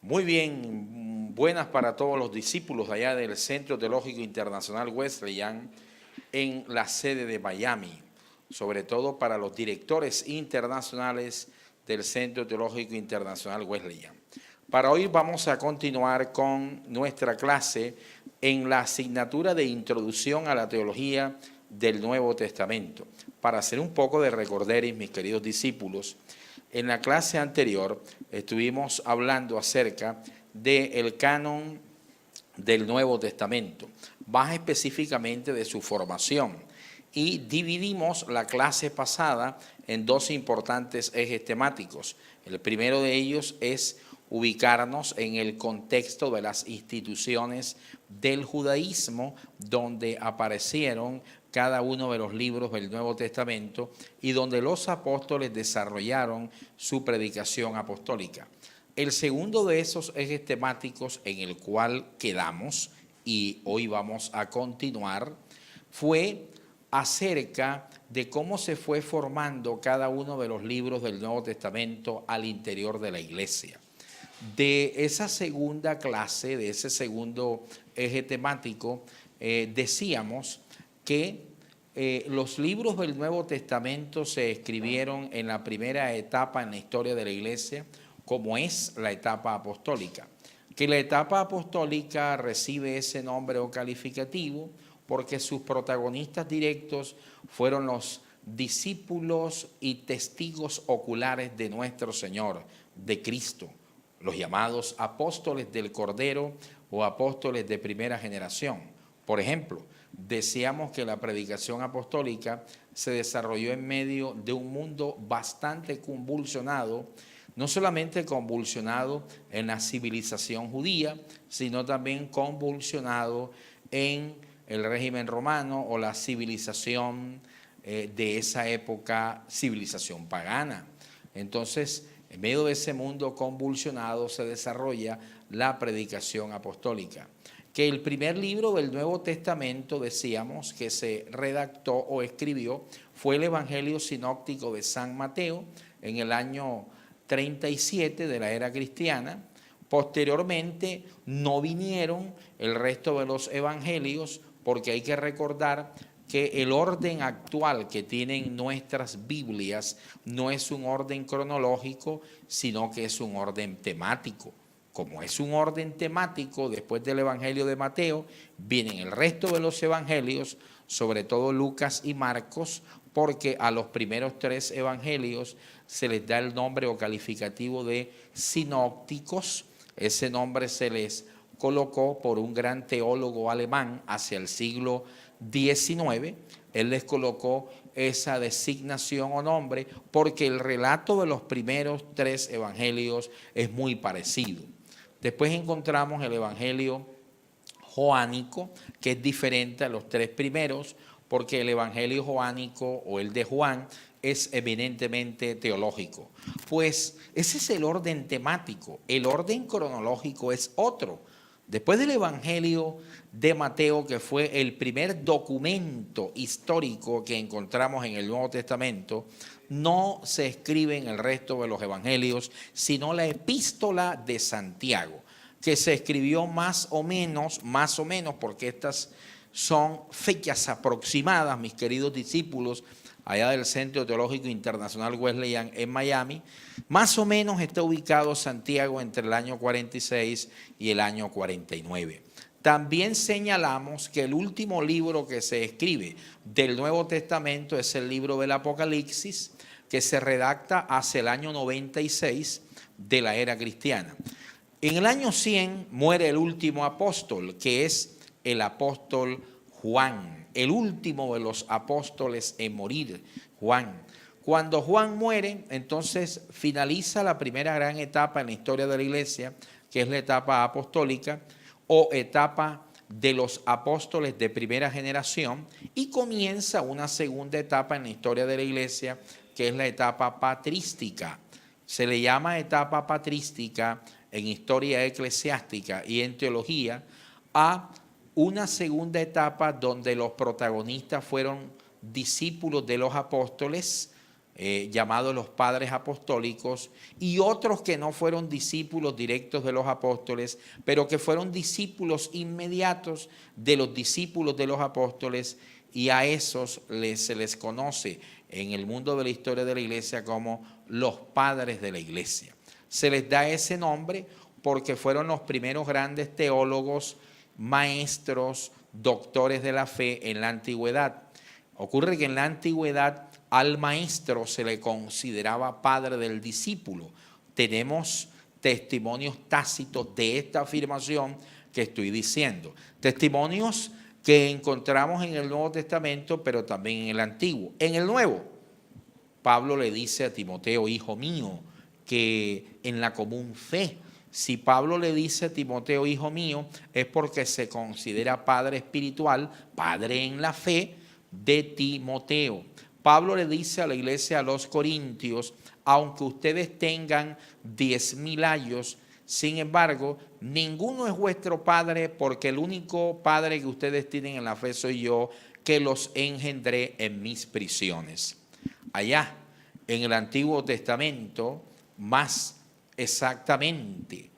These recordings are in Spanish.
Muy bien, buenas para todos los discípulos allá del Centro Teológico Internacional Wesleyan en la sede de Miami, sobre todo para los directores internacionales del Centro Teológico Internacional Wesleyan. Para hoy vamos a continuar con nuestra clase en la asignatura de Introducción a la Teología del Nuevo Testamento. Para hacer un poco de recorderis, mis queridos discípulos, en la clase anterior estuvimos hablando acerca del canon del Nuevo Testamento, más específicamente de su formación, y dividimos la clase pasada en dos importantes ejes temáticos. El primero de ellos es ubicarnos en el contexto de las instituciones del judaísmo donde aparecieron cada uno de los libros del Nuevo Testamento y donde los apóstoles desarrollaron su predicación apostólica. El segundo de esos ejes temáticos en el cual quedamos, y hoy vamos a continuar, fue acerca de cómo se fue formando cada uno de los libros del Nuevo Testamento al interior de la iglesia. De esa segunda clase, de ese segundo eje temático, decíamos que los libros del Nuevo Testamento se escribieron en la primera etapa en la historia de la iglesia, como es la etapa apostólica. Que la etapa apostólica recibe ese nombre o calificativo porque sus protagonistas directos fueron los discípulos y testigos oculares de nuestro Señor, de Cristo, los llamados apóstoles del Cordero o apóstoles de primera generación. Por ejemplo, decíamos que la predicación apostólica se desarrolló en medio de un mundo bastante convulsionado, no solamente convulsionado en la civilización judía, sino también convulsionado en el régimen romano o la civilización de esa época, civilización pagana. Entonces, en medio de ese mundo convulsionado se desarrolla la predicación apostólica. Que el primer libro del Nuevo Testamento, decíamos, que se redactó o escribió fue el Evangelio Sinóptico de San Mateo en el año 37 de la era cristiana. Posteriormente no vinieron el resto de los evangelios porque hay que recordar que el orden actual que tienen nuestras Biblias no es un orden cronológico, sino que es un orden temático. Como es un orden temático, después del Evangelio de Mateo, vienen el resto de los evangelios, sobre todo Lucas y Marcos, porque a los primeros tres evangelios se les da el nombre o calificativo de sinópticos. Ese nombre se les colocó por un gran teólogo alemán hacia el siglo XIX. Él les colocó esa designación o nombre porque el relato de los primeros tres evangelios es muy parecido. Después encontramos el evangelio joánico, que es diferente a los tres primeros, porque el evangelio joánico o el de Juan es eminentemente teológico. Pues ese es el orden temático. El orden cronológico es otro. Después del Evangelio de Mateo, que fue el primer documento histórico que encontramos en el Nuevo Testamento, no se escribe en el resto de los evangelios, sino la epístola de Santiago, que se escribió más o menos, porque estas son fechas aproximadas, mis queridos discípulos, allá del Centro Teológico Internacional Wesleyan en Miami. Más o menos está ubicado Santiago entre el año 46 y el año 49. También señalamos que el último libro que se escribe del Nuevo Testamento es el libro del Apocalipsis, que se redacta hacia el año 96 de la era cristiana. En el año 100 muere el último apóstol, que es el apóstol Juan, el último de los apóstoles en morir, Juan. Cuando Juan muere, entonces finaliza la primera gran etapa en la historia de la iglesia, que es la etapa apostólica o etapa de los apóstoles de primera generación, y comienza una segunda etapa en la historia de la iglesia, que es la etapa patrística. Se le llama etapa patrística en historia eclesiástica y en teología a una segunda etapa donde los protagonistas fueron discípulos de los apóstoles, llamados los padres apostólicos, y otros que no fueron discípulos directos de los apóstoles, pero que fueron discípulos inmediatos de los discípulos de los apóstoles, y a esos se les conoce en el mundo de la historia de la iglesia como los padres de la iglesia. Se les da ese nombre porque fueron los primeros grandes teólogos, maestros, doctores de la fe en la antigüedad. Ocurre que en la antigüedad al maestro se le consideraba padre del discípulo. Tenemos testimonios tácitos de esta afirmación que estoy diciendo. Testimonios que encontramos en el Nuevo Testamento, pero también en el Antiguo. En el Nuevo, Pablo le dice a Timoteo, hijo mío, que en la común fe, si Pablo le dice a Timoteo, hijo mío, es porque se considera padre espiritual, padre en la fe de Timoteo. Pablo le dice a la iglesia, a los corintios, aunque ustedes tengan 10,000 años, sin embargo, ninguno es vuestro padre, porque el único padre que ustedes tienen en la fe soy yo, que los engendré en mis prisiones. Allá, en el Antiguo Testamento, más exactamente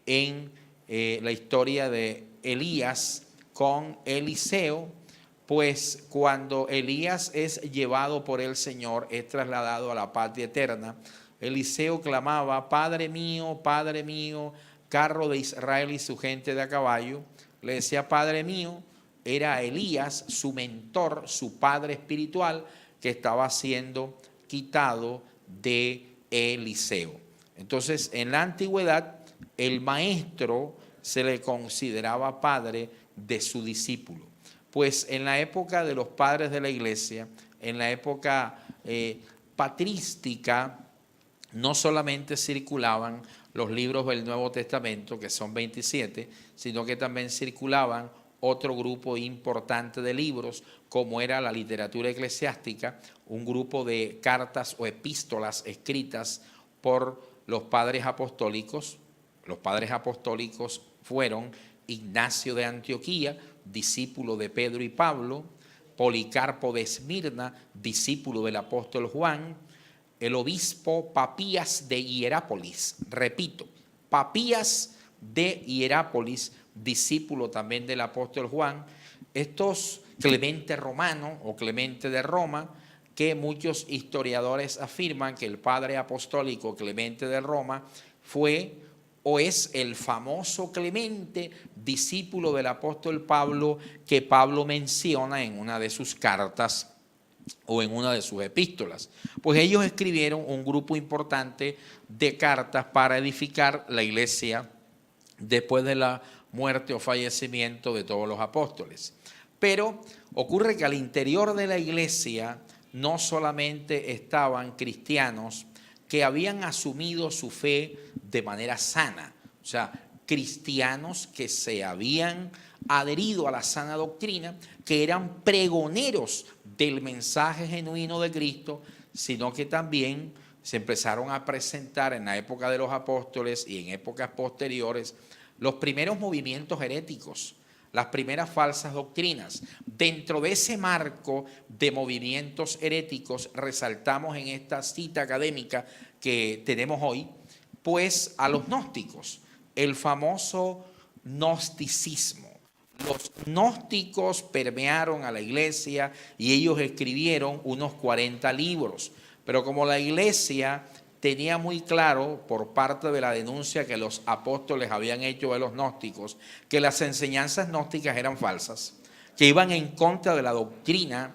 en la historia de Elías con Eliseo, pues cuando Elías es llevado por el Señor, es trasladado a la patria eterna, Eliseo clamaba, Padre mío, carro de Israel y su gente de a caballo. Le decía, Padre mío, era Elías, su mentor, su padre espiritual, que estaba siendo quitado de Eliseo. Entonces, en la antigüedad, el maestro se le consideraba padre de su discípulo. Pues en la época de los padres de la iglesia, en la época patrística, no solamente circulaban los libros del Nuevo Testamento, que son 27, sino que también circulaban otro grupo importante de libros, como era la literatura eclesiástica, un grupo de cartas o epístolas escritas por los padres apostólicos. Los padres apostólicos fueron Ignacio de Antioquía, discípulo de Pedro y Pablo, Policarpo de Esmirna, discípulo del apóstol Juan, el obispo Papías de Hierápolis, repito, Papías de Hierápolis, discípulo también del apóstol Juan, estos Clemente Romano o Clemente de Roma, que muchos historiadores afirman que el padre apostólico Clemente de Roma fue o es el famoso Clemente, discípulo del apóstol Pablo, que Pablo menciona en una de sus cartas o en una de sus epístolas. Pues ellos escribieron un grupo importante de cartas para edificar la iglesia después de la muerte o fallecimiento de todos los apóstoles. Pero ocurre que al interior de la iglesia no solamente estaban cristianos que habían asumido su fe de manera sana, o sea, cristianos que se habían adherido a la sana doctrina, que eran pregoneros del mensaje genuino de Cristo, sino que también se empezaron a presentar en la época de los apóstoles y en épocas posteriores los primeros movimientos heréticos, las primeras falsas doctrinas. Dentro de ese marco de movimientos heréticos resaltamos en esta cita académica que tenemos hoy, pues a los gnósticos, el famoso gnosticismo. Los gnósticos permearon a la iglesia y ellos escribieron unos 40 libros, pero como la iglesia tenía muy claro, por parte de la denuncia que los apóstoles habían hecho de los gnósticos, que las enseñanzas gnósticas eran falsas, que iban en contra de la doctrina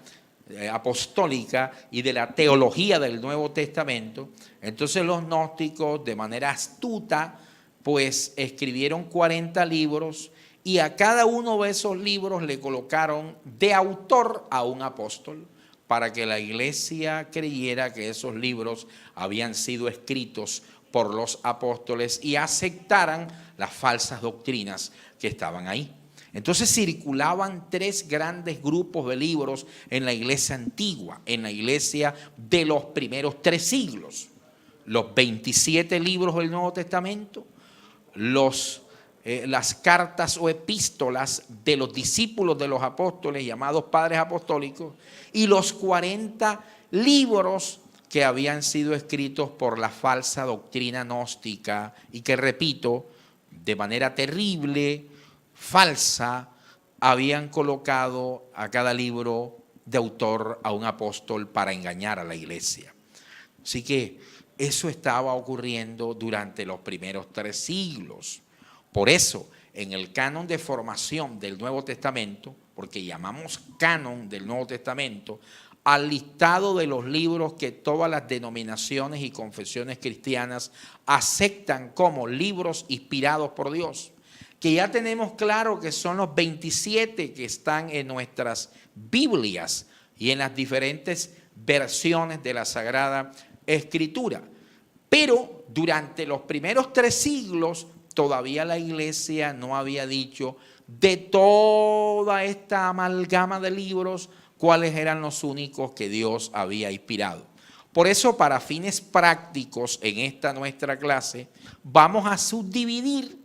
apostólica y de la teología del Nuevo Testamento, entonces los gnósticos de manera astuta pues escribieron 40 libros y a cada uno de esos libros le colocaron de autor a un apóstol, para que la iglesia creyera que esos libros habían sido escritos por los apóstoles y aceptaran las falsas doctrinas que estaban ahí. Entonces circulaban 3 grandes grupos de libros en la iglesia antigua, en la iglesia de los primeros 3 siglos. Los 27 libros del Nuevo Testamento, los las cartas o epístolas de los discípulos de los apóstoles, llamados padres apostólicos, y los 40 libros que habían sido escritos por la falsa doctrina gnóstica y que, repito, de manera terrible, falsa, habían colocado a cada libro de autor a un apóstol para engañar a la iglesia. Así que eso estaba ocurriendo durante los primeros 3 siglos. Por eso, en el canon de formación del Nuevo Testamento, porque llamamos canon del Nuevo Testamento, al listado de los libros que todas las denominaciones y confesiones cristianas aceptan como libros inspirados por Dios, que ya tenemos claro que son los 27 que están en nuestras Biblias y en las diferentes versiones de la Sagrada Escritura. Pero durante los primeros 3 siglos todavía la iglesia no había dicho de toda esta amalgama de libros cuáles eran los únicos que Dios había inspirado. Por eso, para fines prácticos en esta nuestra clase, vamos a subdividir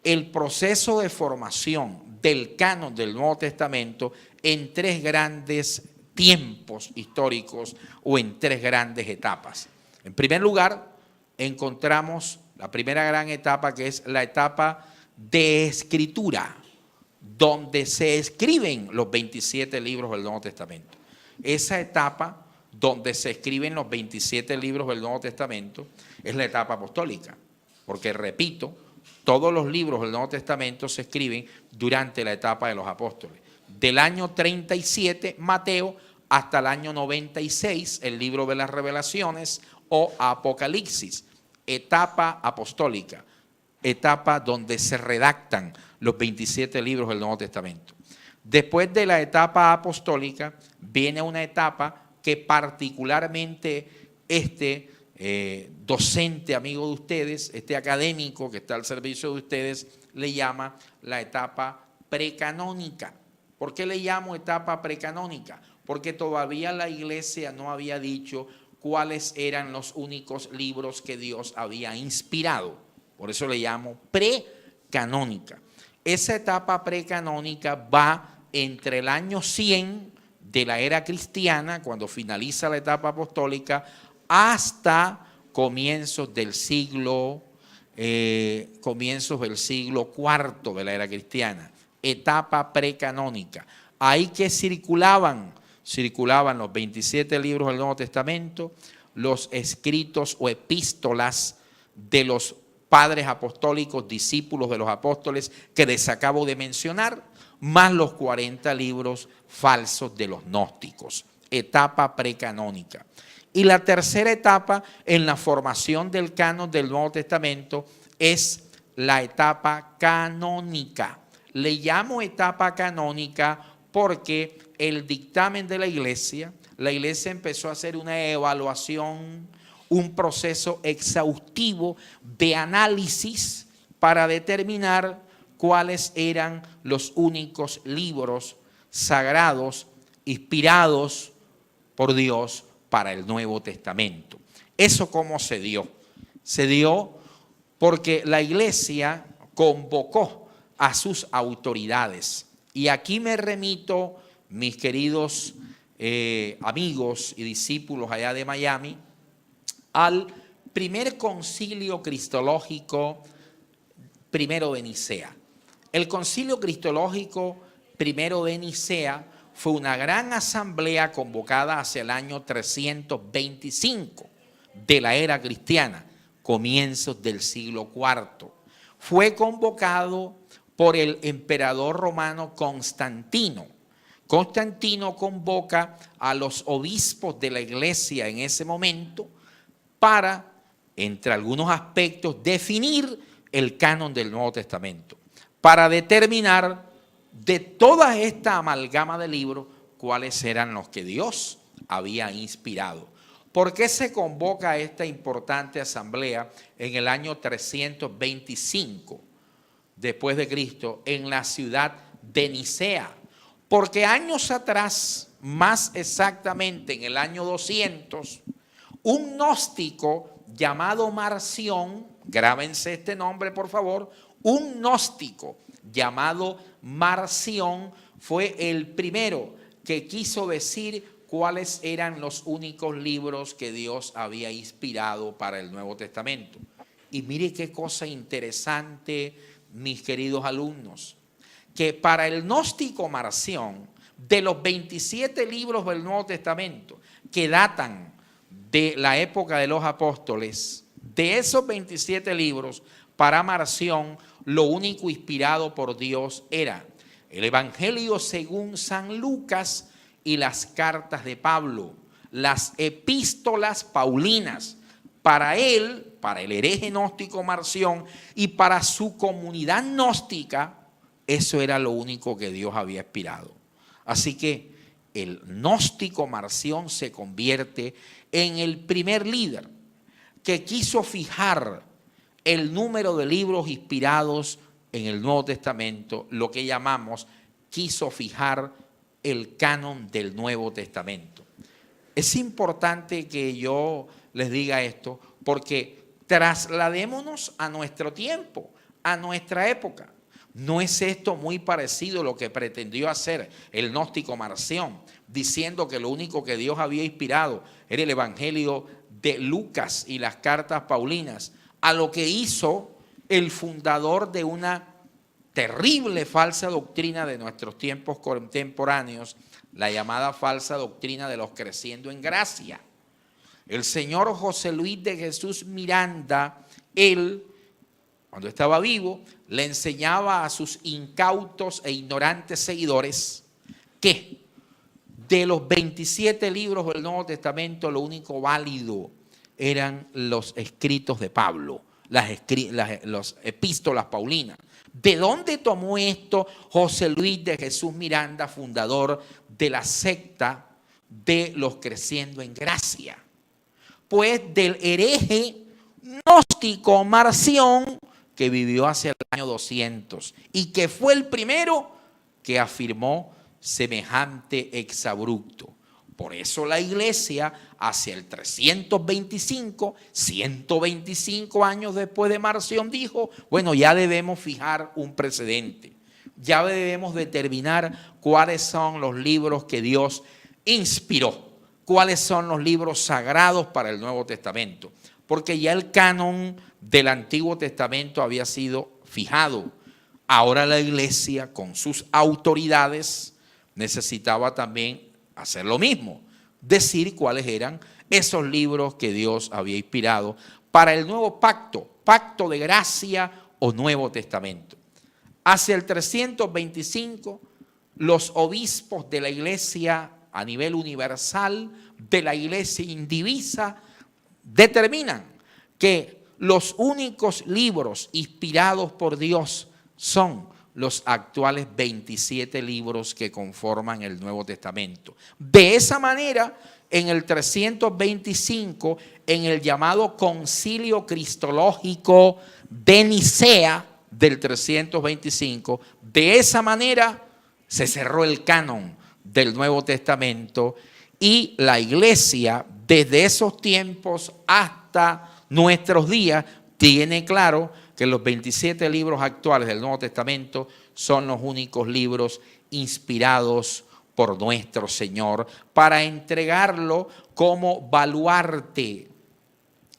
el proceso de formación del canon del Nuevo Testamento en 3 grandes tiempos históricos o en 3 grandes etapas. En primer lugar, encontramos la primera gran etapa, que es la etapa de escritura, donde se escriben los 27 libros del Nuevo Testamento. Esa etapa donde se escriben los 27 libros del Nuevo Testamento es la etapa apostólica, porque, repito, todos los libros del Nuevo Testamento se escriben durante la etapa de los apóstoles. Del año 37, Mateo, hasta el año 96, el libro de las Revelaciones o Apocalipsis. Etapa apostólica, etapa donde se redactan los 27 libros del Nuevo Testamento. Después de la etapa apostólica viene una etapa que particularmente docente amigo de ustedes, académico que está al servicio de ustedes, le llama la etapa precanónica. ¿Por qué le llamo etapa precanónica? Porque todavía la iglesia no había dicho cuáles eran los únicos libros que Dios había inspirado. Por eso le llamo precanónica. Esa etapa precanónica va entre el año 100 de la era cristiana, cuando finaliza la etapa apostólica, hasta comienzos del siglo IV de la era cristiana. Etapa precanónica. Ahí que circulaban los 27 libros del Nuevo Testamento, los escritos o epístolas de los padres apostólicos, discípulos de los apóstoles que les acabo de mencionar, más los 40 libros falsos de los gnósticos. Etapa precanónica. Y la tercera etapa en la formación del canon del Nuevo Testamento es la etapa canónica. Le llamo etapa canónica porque el dictamen de la iglesia empezó a hacer una evaluación, un proceso exhaustivo de análisis para determinar cuáles eran los únicos libros sagrados inspirados por Dios para el Nuevo Testamento. ¿Eso cómo se dio? Se dio porque la iglesia convocó a sus autoridades. Y aquí me remito, mis queridos amigos y discípulos allá de Miami, al primer concilio cristológico primero de Nicea. El concilio cristológico primero de Nicea fue una gran asamblea convocada hacia el año 325 de la era cristiana, comienzos del siglo IV. Fue convocado por el emperador romano Constantino. Constantino convoca a los obispos de la iglesia en ese momento para, entre algunos aspectos, definir el canon del Nuevo Testamento, para determinar de toda esta amalgama de libros cuáles eran los que Dios había inspirado. ¿Por qué se convoca a esta importante asamblea en el año 325 después de Cristo en la ciudad de Nicea? Porque años atrás, más exactamente en el año 200, un gnóstico llamado Marción, grábense este nombre por favor, Un gnóstico llamado Marción fue el primero que quiso decir cuáles eran los únicos libros que Dios había inspirado para el Nuevo Testamento. Y mire qué cosa interesante, mis queridos alumnos, que para el gnóstico Marción, de los 27 libros del Nuevo Testamento que datan de la época de los apóstoles, de esos 27 libros, para Marción, lo único inspirado por Dios era el Evangelio según San Lucas y las cartas de Pablo, las epístolas paulinas. Para él, para el hereje gnóstico Marción y para su comunidad gnóstica, eso era lo único que Dios había inspirado. Así que el gnóstico Marción se convierte en el primer líder que quiso fijar el número de libros inspirados en el Nuevo Testamento, lo que llamamos, quiso fijar el canon del Nuevo Testamento. Es importante que yo les diga esto porque trasladémonos a nuestro tiempo, a nuestra época. ¿No es esto muy parecido a lo que pretendió hacer el gnóstico Marción, diciendo que lo único que Dios había inspirado era el Evangelio de Lucas y las cartas paulinas, a lo que hizo el fundador de una terrible falsa doctrina de nuestros tiempos contemporáneos, la llamada falsa doctrina de los creciendo en gracia? El señor José Luis de Jesús Miranda, él, cuando estaba vivo, le enseñaba a sus incautos e ignorantes seguidores que de los 27 libros del Nuevo Testamento, lo único válido eran los escritos de Pablo, las epístolas paulinas. ¿De dónde tomó esto José Luis de Jesús Miranda, fundador de la secta de los creciendo en gracia? Pues del hereje gnóstico Marción, que vivió hacia el año 200 y que fue el primero que afirmó semejante exabrupto. Por eso la iglesia, hacia el 325, 125 años después de Marción, dijo, bueno, ya debemos fijar un precedente. Ya debemos determinar cuáles son los libros que Dios inspiró, cuáles son los libros sagrados para el Nuevo Testamento. Porque ya el canon del Antiguo Testamento había sido fijado. Ahora la iglesia, con sus autoridades, necesitaba también hacer lo mismo, decir cuáles eran esos libros que Dios había inspirado para el nuevo pacto, pacto de gracia o Nuevo Testamento. Hacia el 325, los obispos de la iglesia a nivel universal, de la iglesia indivisa, determinan que los únicos libros inspirados por Dios son los actuales 27 libros que conforman el Nuevo Testamento. De esa manera, en el 325, en el llamado Concilio Cristológico de Nicea del 325, de esa manera se cerró el canon del Nuevo Testamento y la iglesia, desde esos tiempos hasta nuestros días, tiene claro que los 27 libros actuales del Nuevo Testamento son los únicos libros inspirados por nuestro Señor para entregarlo como baluarte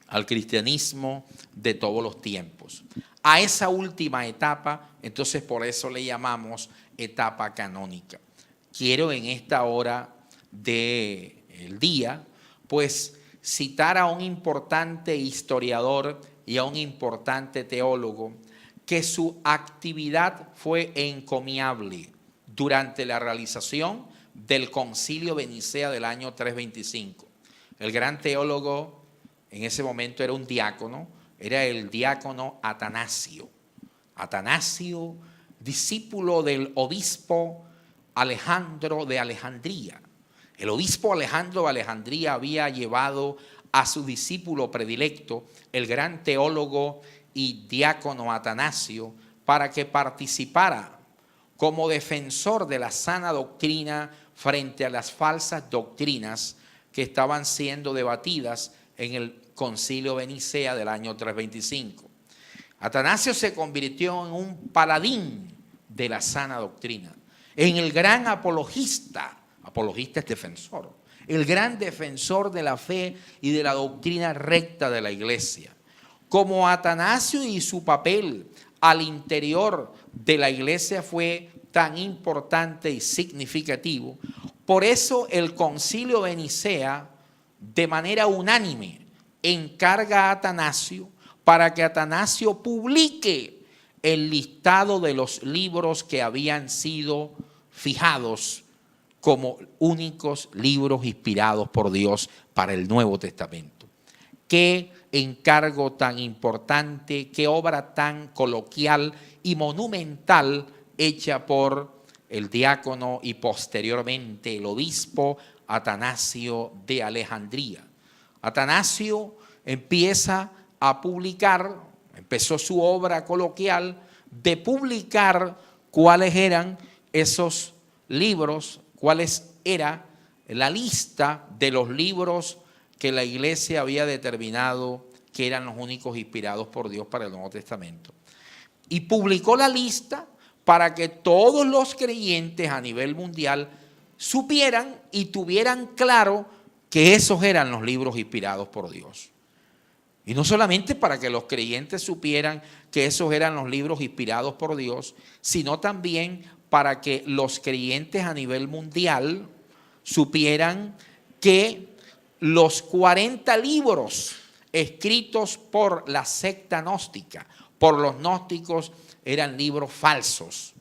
al cristianismo de todos los tiempos. A esa última etapa, entonces por eso le llamamos etapa canónica. Quiero en esta hora del día, pues citar a un importante historiador y a un importante teólogo que su actividad fue encomiable durante la realización del Concilio de Nicea del año 325. El gran teólogo en ese momento era un diácono, era el diácono Atanasio. Atanasio, discípulo del obispo Alejandro de Alejandría. El obispo Alejandro de Alejandría había llevado a su discípulo predilecto, el gran teólogo y diácono Atanasio, para que participara como defensor de la sana doctrina frente a las falsas doctrinas que estaban siendo debatidas en el Concilio de Nicea del año 325. Atanasio se convirtió en un paladín de la sana doctrina, en el gran apologista es defensor, el gran defensor de la fe y de la doctrina recta de la iglesia. Como Atanasio y su papel al interior de la iglesia fue tan importante y significativo, por eso el Concilio de Nicea, de manera unánime, encarga a Atanasio para que Atanasio publique el listado de los libros que habían sido fijados como únicos libros inspirados por Dios para el Nuevo Testamento. Qué encargo tan importante, qué obra tan coloquial y monumental hecha por el diácono y posteriormente el obispo Atanasio de Alejandría. Atanasio empieza a publicar, empezó su obra coloquial de publicar cuáles eran esos libros, cuáles era la lista de los libros que la iglesia había determinado que eran los únicos inspirados por Dios para el Nuevo Testamento. Y publicó la lista para que todos los creyentes a nivel mundial supieran y tuvieran claro que esos eran los libros inspirados por Dios. Y no solamente para que los creyentes supieran que esos eran los libros inspirados por Dios, sino también para que los creyentes a nivel mundial supieran que los 40 libros escritos por la secta gnóstica, por los gnósticos, eran libros falsos,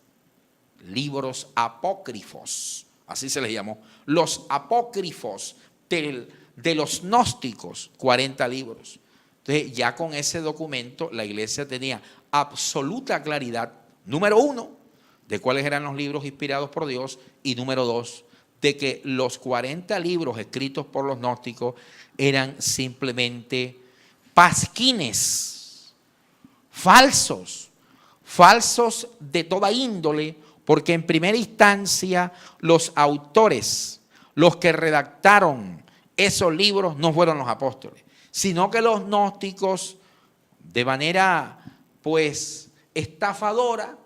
libros apócrifos, así se les llamó, los apócrifos de los gnósticos, 40 libros. Entonces, ya con ese documento, la iglesia tenía absoluta claridad, número uno, de cuáles eran los libros inspirados por Dios, y número dos, de que los 40 libros escritos por los gnósticos eran simplemente pasquines, falsos de toda índole, porque en primera instancia los autores, los que redactaron esos libros no fueron los apóstoles, sino que los gnósticos, de manera pues estafadora,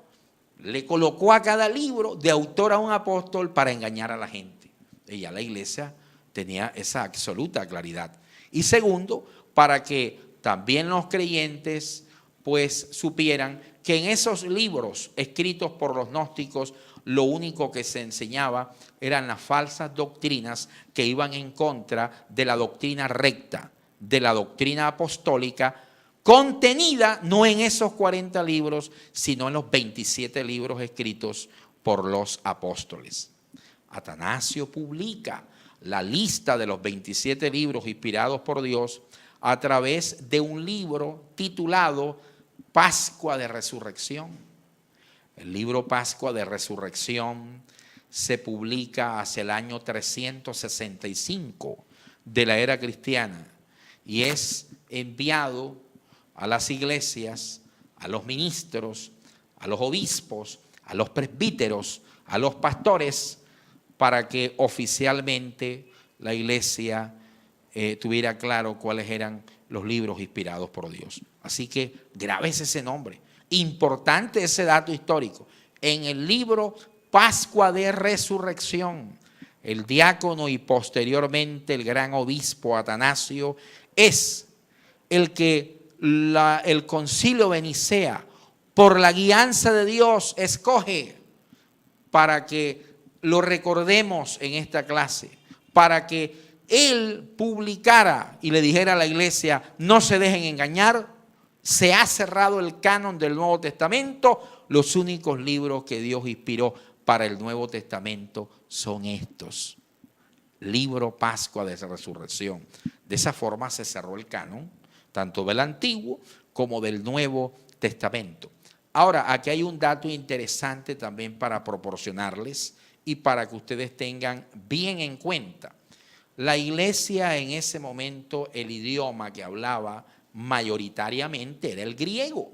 le colocó a cada libro de autor a un apóstol para engañar a la gente. Y ya la iglesia tenía esa absoluta claridad. Y segundo, para que también los creyentes pues supieran que en esos libros escritos por los gnósticos lo único que se enseñaba eran las falsas doctrinas que iban en contra de la doctrina recta, de la doctrina apostólica, contenida no en esos 40 libros, sino en los 27 libros escritos por los apóstoles. Atanasio publica la lista de los 27 libros inspirados por Dios a través de un libro titulado Pascua de Resurrección. El libro Pascua de Resurrección se publica hacia el año 365 de la era cristiana y es enviado a las iglesias, a los ministros, a los obispos, a los presbíteros, a los pastores, para que oficialmente la iglesia tuviera claro cuáles eran los libros inspirados por Dios. Así que grábese ese nombre. Importante ese dato histórico. En el libro Pascua de Resurrección, el diácono y posteriormente el gran obispo Atanasio es el que el Concilio de Nicea, por la guianza de Dios, escoge para que lo recordemos en esta clase, para que él publicara y le dijera a la iglesia: no se dejen engañar, se ha cerrado el canon del Nuevo Testamento, los únicos libros que Dios inspiró para el Nuevo Testamento son estos. Libro Pascua de Resurrección. De esa forma se cerró el canon, tanto del Antiguo como del Nuevo Testamento. Ahora, aquí hay un dato interesante también para proporcionarles y para que ustedes tengan bien en cuenta. La iglesia en ese momento, el idioma que hablaba mayoritariamente era el griego.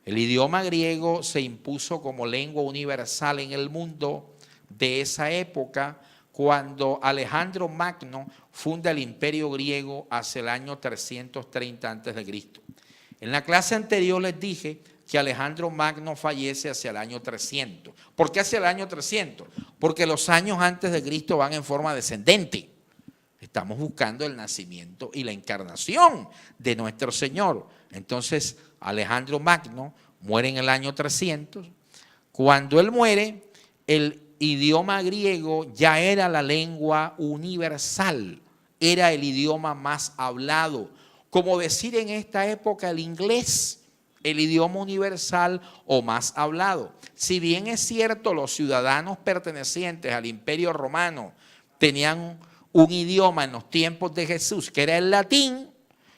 El idioma griego se impuso como lengua universal en el mundo de esa época, cuando Alejandro Magno funda el imperio griego hacia el año 330 a.C. En la clase anterior les dije que Alejandro Magno fallece hacia el año 300. ¿Por qué hacia el año 300? Porque los años antes de Cristo van en forma descendente. Estamos buscando el nacimiento y la encarnación de nuestro Señor. Entonces, Alejandro Magno muere en el año 300. Cuando él muere, el idioma griego ya era la lengua universal, era el idioma más hablado. Como decir en esta época el inglés, el idioma universal o más hablado. Si bien es cierto, los ciudadanos pertenecientes al Imperio Romano tenían un idioma en los tiempos de Jesús, que era el latín,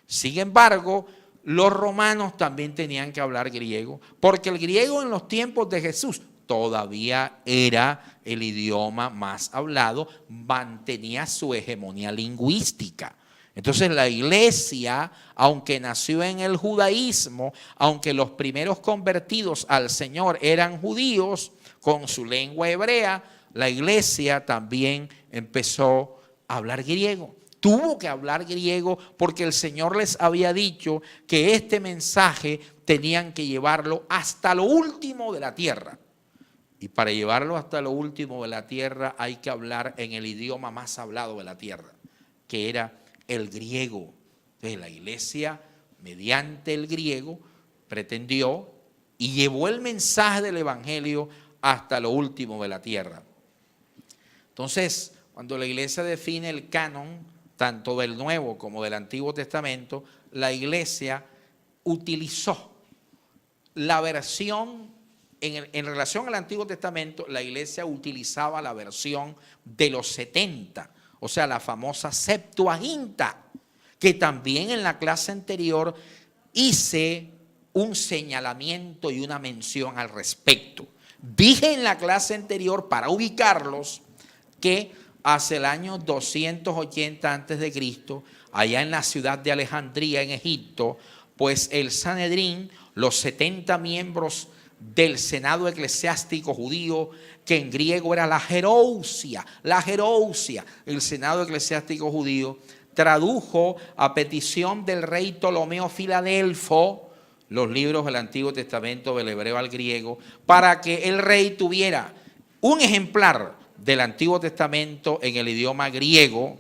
sin embargo, los romanos también tenían que hablar griego, porque el griego en los tiempos de Jesús todavía era el idioma más hablado, mantenía su hegemonía lingüística. Entonces la iglesia, aunque nació en el judaísmo, aunque los primeros convertidos al Señor eran judíos con su lengua hebrea, la iglesia también empezó a hablar griego. Tuvo que hablar griego porque el Señor les había dicho que este mensaje tenían que llevarlo hasta lo último de la tierra. Y para llevarlo hasta lo último de la tierra hay que hablar en el idioma más hablado de la tierra, que era el griego. Entonces la iglesia, mediante el griego, pretendió y llevó el mensaje del evangelio hasta lo último de la tierra. Entonces, cuando la iglesia define el canon, tanto del Nuevo como del Antiguo Testamento, la iglesia utilizó la versión, en relación al Antiguo Testamento, la iglesia utilizaba la versión de los 70, o sea, la famosa Septuaginta, que también en la clase anterior hice un señalamiento y una mención al respecto. Dije en la clase anterior, para ubicarlos, que hacia el año 280 a.C., allá en la ciudad de Alejandría, en Egipto, pues el Sanedrín, los 70 miembros del Senado eclesiástico judío, que en griego era la Jerousia, el Senado eclesiástico judío, tradujo a petición del rey Ptolomeo Filadelfo los libros del Antiguo Testamento del hebreo al griego, para que el rey tuviera un ejemplar del Antiguo Testamento en el idioma griego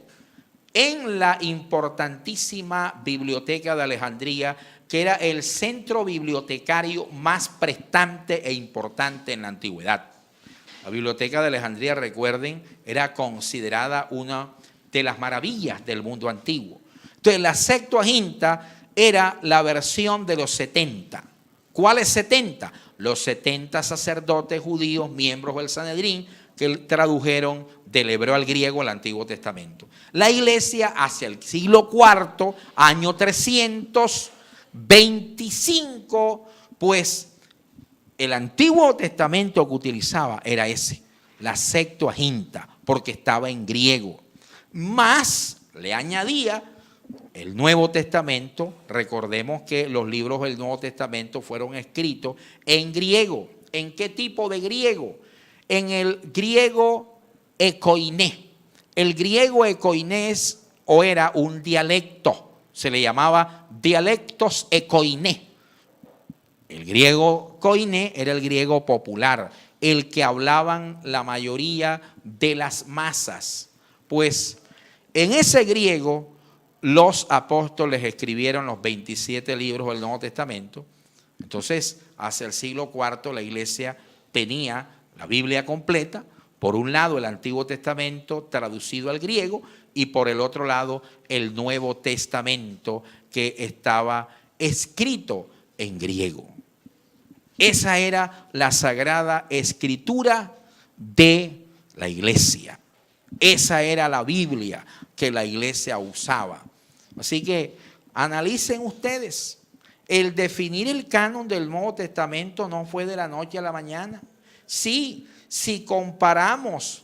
en la importantísima biblioteca de Alejandría, que era el centro bibliotecario más prestante e importante en la antigüedad. La biblioteca de Alejandría, recuerden, era considerada una de las maravillas del mundo antiguo. Entonces la Septuaginta era la versión de los 70. ¿Cuáles 70? Los 70 sacerdotes judíos, miembros del Sanedrín, que tradujeron del hebreo al griego el Antiguo Testamento. La iglesia hacia el siglo IV, año 325, pues el Antiguo Testamento que utilizaba era ese, la Septuaginta, porque estaba en griego. Más le añadía el Nuevo Testamento. Recordemos que los libros del Nuevo Testamento fueron escritos en griego. ¿En qué tipo de griego? En el griego ecoiné. El griego ecoiné era un dialecto, se le llamaba dialectos ecoiné. El griego koiné era el griego popular, el que hablaban la mayoría de las masas. Pues en ese griego los apóstoles escribieron los 27 libros del Nuevo Testamento. Entonces, hacia el siglo IV la iglesia tenía la Biblia completa, por un lado el Antiguo Testamento traducido al griego y por el otro lado el Nuevo Testamento que estaba escrito en griego. Esa era la Sagrada Escritura de la iglesia. Esa era la Biblia que la iglesia usaba. Así que analicen ustedes, el definir el canon del Nuevo Testamento no fue de la noche a la mañana. Sí, si comparamos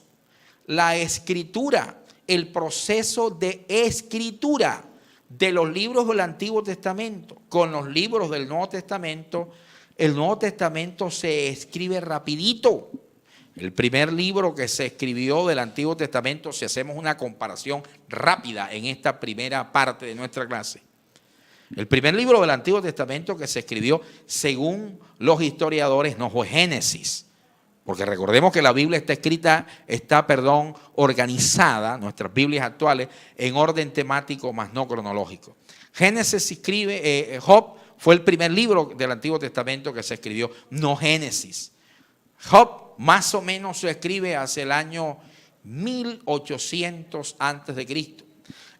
la escritura, el proceso de escritura de los libros del Antiguo Testamento con los libros del Nuevo Testamento, el Nuevo Testamento se escribe rapidito. El primer libro que se escribió del Antiguo Testamento, si hacemos una comparación rápida en esta primera parte de nuestra clase, El primer libro del Antiguo Testamento que se escribió, según los historiadores, no fue Génesis. Porque recordemos que la Biblia está organizada, nuestras Biblias actuales, en orden temático más no cronológico. Génesis escribe, Job fue el primer libro del Antiguo Testamento que se escribió, no Génesis. Job más o menos se escribe hacia el año 1800 antes de Cristo.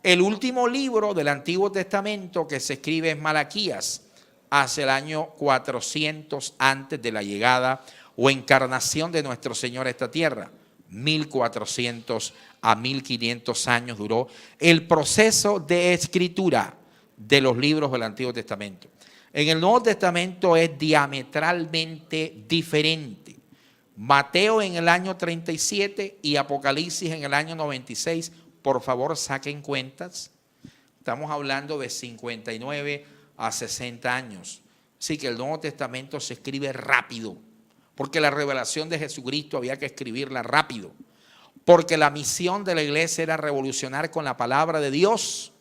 El último libro del Antiguo Testamento que se escribe es Malaquías, hacia el año 400 antes de la llegada o encarnación de nuestro Señor a esta tierra. 1400 a 1500 años duró el proceso de escritura de los libros del Antiguo Testamento. En el Nuevo Testamento es diametralmente diferente. Mateo en el año 37 y Apocalipsis en el año 96. Por favor, saquen cuentas. Estamos hablando de 59 a 60 años. Así que el Nuevo Testamento se escribe rápido, porque la revelación de Jesucristo había que escribirla rápido, porque la misión de la iglesia era revolucionar con la palabra de Dios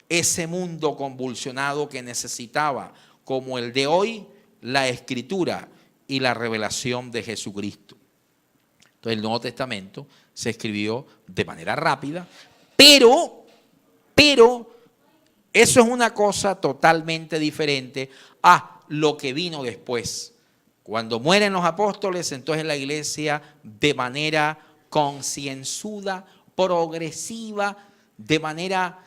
ese mundo convulsionado que necesitaba, como el de hoy, la Escritura y la revelación de Jesucristo. Entonces el Nuevo Testamento se escribió de manera rápida, pero eso es una cosa totalmente diferente a lo que vino después. Cuando mueren los apóstoles, entonces la iglesia de manera concienzuda, progresiva, de manera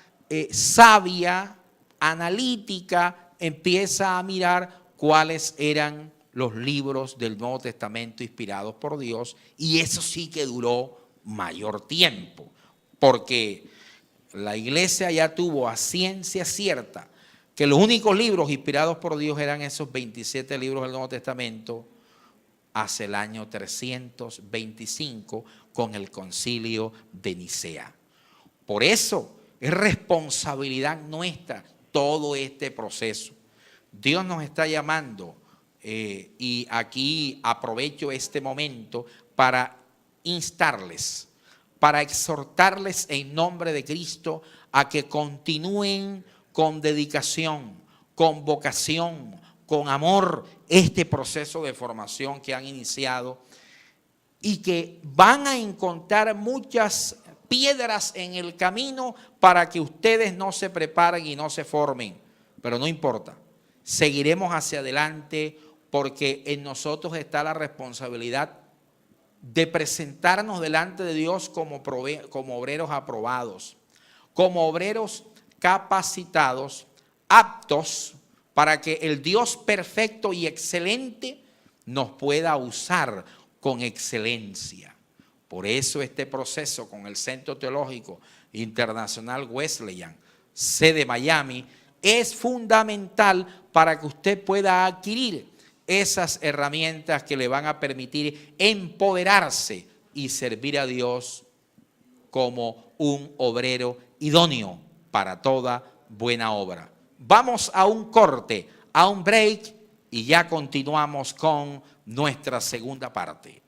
sabia, analítica, empieza a mirar cuáles eran los libros del Nuevo Testamento inspirados por Dios, y eso sí que duró mayor tiempo, porque la iglesia ya tuvo a ciencia cierta que los únicos libros inspirados por Dios eran esos 27 libros del Nuevo Testamento hacia el año 325 con el Concilio de Nicea. Por eso es responsabilidad nuestra todo este proceso. Dios nos está llamando y aquí aprovecho este momento para instarles, para exhortarles en nombre de Cristo a que continúen con dedicación, con vocación, con amor este proceso de formación que han iniciado, y que van a encontrar muchas piedras en el camino para que ustedes no se preparen y no se formen, pero no importa, seguiremos hacia adelante, porque en nosotros está la responsabilidad de presentarnos delante de Dios como obreros aprobados, como obreros capacitados, aptos para que el Dios perfecto y excelente nos pueda usar con excelencia. Por eso este proceso con el Centro Teológico Internacional Wesleyan, sede Miami, es fundamental para que usted pueda adquirir esas herramientas que le van a permitir empoderarse y servir a Dios como un obrero idóneo para toda buena obra. Vamos a un corte, a un break, y ya continuamos con nuestra segunda parte.